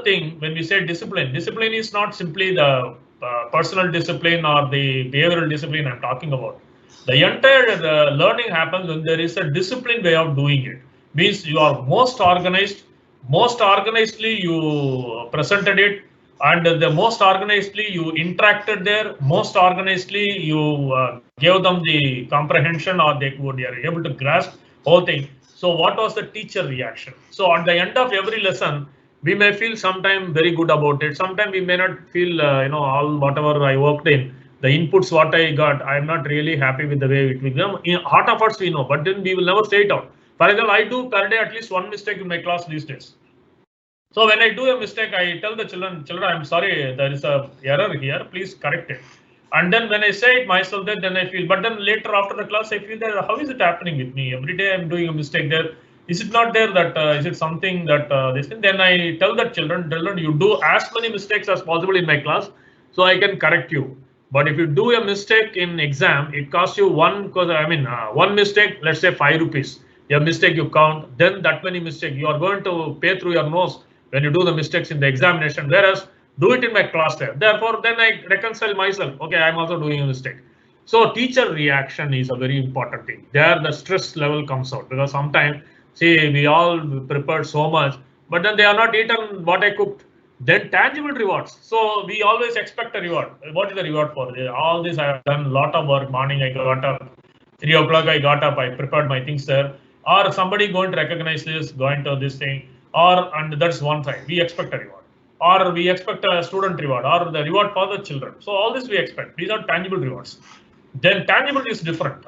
thing when we say discipline, discipline is not simply the personal discipline or the behavioral discipline I'm talking about. The entire learning happens when there is a disciplined way of doing it. Means you are most organizedly you presented it, and the most organizedly you interacted there, most organizedly you gave them the comprehension or they are able to grasp whole thing. So what was the teacher reaction? So at the end of every lesson, we may feel sometime very good about it. Sometimes we may not feel, all whatever I worked in, the inputs what I got, I'm not really happy with the way it will become. In heart of hearts we know, but then we will never say it out. For example, I do per day at least one mistake in my class these days. So when I do a mistake, I tell the children, I'm sorry, there is a error here, please correct it. And then when I say it myself, then I feel, but then later after the class, I feel that how is it happening with me? Every day I'm doing a mistake there. Is it not there that, is it something that this thing? Then I tell the children, you do as many mistakes as possible in my class, so I can correct you. But if you do a mistake in exam, it costs you one mistake, let's say 5 rupees. A mistake you count, then that many mistakes you are going to pay through your nose when you do the mistakes in the examination. Whereas do it in my class there. Therefore, then I reconcile myself. Okay, I'm also doing a mistake. So teacher reaction is a very important thing. There the stress level comes out, because sometimes, see, we all prepared so much, but then they are not eaten what I cooked. Then tangible rewards. So we always expect a reward. What is the reward for? All this I have done a lot of work. Morning I got up, 3 o'clock I got up, I prepared my things there. Or somebody going to recognize this, going to this thing, and that's one side. We expect a reward. Or we expect a student reward, or the reward for the children. So all this we expect. These are tangible rewards. Then tangible is different.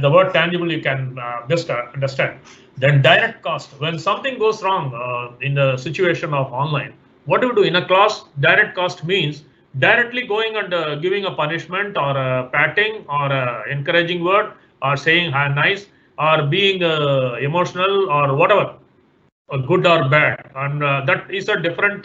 The word tangible you can best understand. Then direct cost. When something goes wrong in the situation of online, what do we do in a class? Direct cost means directly going and giving a punishment or a patting or a encouraging word or saying nice or being emotional or whatever, good or bad, and that is a different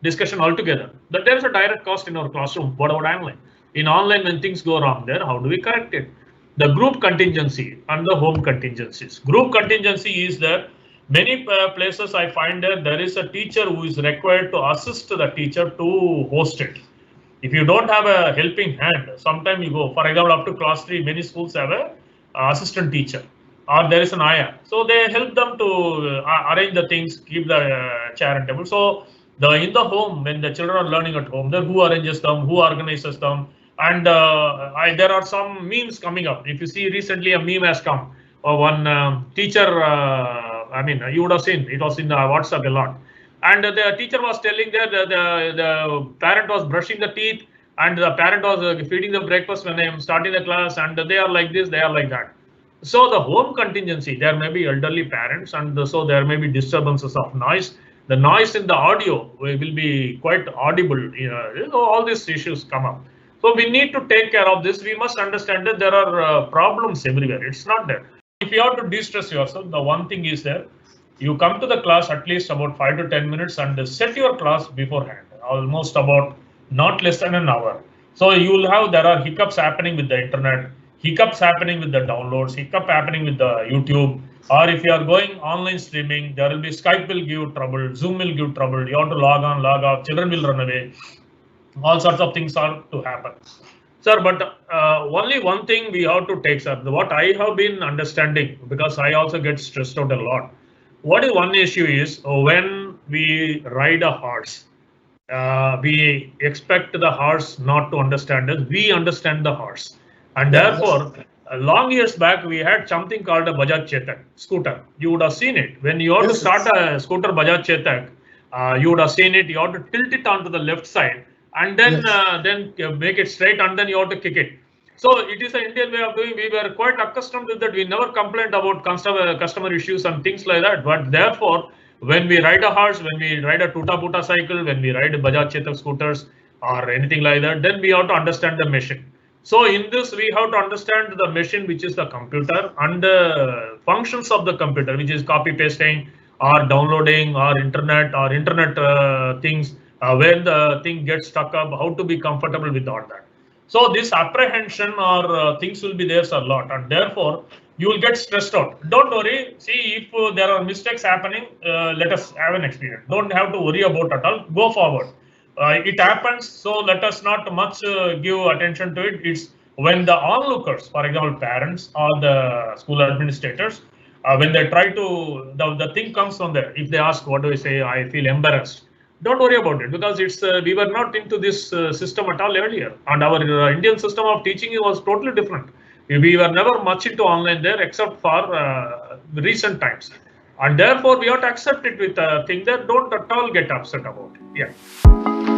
discussion altogether. That there is a direct cost in our classroom. What about online? In online, when things go wrong there, how do we correct it? The group contingency and the home contingencies. Group contingency is that many places I find that there is a teacher who is required to assist the teacher to host it. If you don't have a helping hand, sometime you go, for example, up to class 3, many schools have a assistant teacher, or there is an ayah. So they help them to arrange the things, keep the chair and table. So in the home, when the children are learning at home, then who arranges them, who organizes them, and there are some memes coming up. If you see recently, a meme has come. One teacher, you would have seen, it was in WhatsApp a lot. And the teacher was telling that the parent was brushing the teeth, and the parent was feeding the breakfast when I am starting the class, and they are like this, they are like that. So the home contingency, there may be elderly parents, and so there may be disturbances of noise. The noise in the audio will be quite audible. All these issues come up. So we need to take care of this. We must understand that there are problems everywhere. It's not there. If you have to de-stress yourself, the one thing is that you come to the class at least about 5 to 10 minutes and set your class beforehand, almost about not less than an hour. So you will have, there are hiccups happening with the internet, hiccups happening with the downloads, hiccup happening with the YouTube, or if you are going online streaming, there will be Skype will give trouble, Zoom will give trouble, you have to log on, log off, children will run away. All sorts of things are to happen. Sir, but only one thing we have to take, sir, what I have been understanding, because I also get stressed out a lot. What is one issue is when we ride a horse, we expect the horse not to understand us. We understand the horse. And therefore, long years back, we had something called a Bajaj Chetak scooter. You would have seen it. When you have to start a scooter Bajaj Chetak, you would have seen it. You have to tilt it onto the left side and then make it straight, and then you have to kick it. So it is an Indian way of doing. We were quite accustomed to that. We never complained about customer issues and things like that. But therefore, when we ride a horse, when we ride a Tuta cycle, when we ride a Bajaj Chetak scooters or anything like that, then we have to understand the machine. So in this, we have to understand the machine, which is the computer, and the functions of the computer, which is copy pasting or downloading or internet things. When the thing gets stuck up, how to be comfortable with all that. So this apprehension or things will be there a lot, and therefore you will get stressed out. Don't worry. See, if there are mistakes happening, let us have an experience. Don't have to worry about at all. Go forward. It happens, so let us not much give attention to it. It's when the onlookers, for example, parents or the school administrators, when they try to, the thing comes from there. If they ask, what do I say? I feel embarrassed. Don't worry about it, because it's we were not into this system at all earlier, and our Indian system of teaching was totally different. We were never much into online there, except for recent times, and therefore we have to accept it with a thing that don't at all get upset about it. Yeah.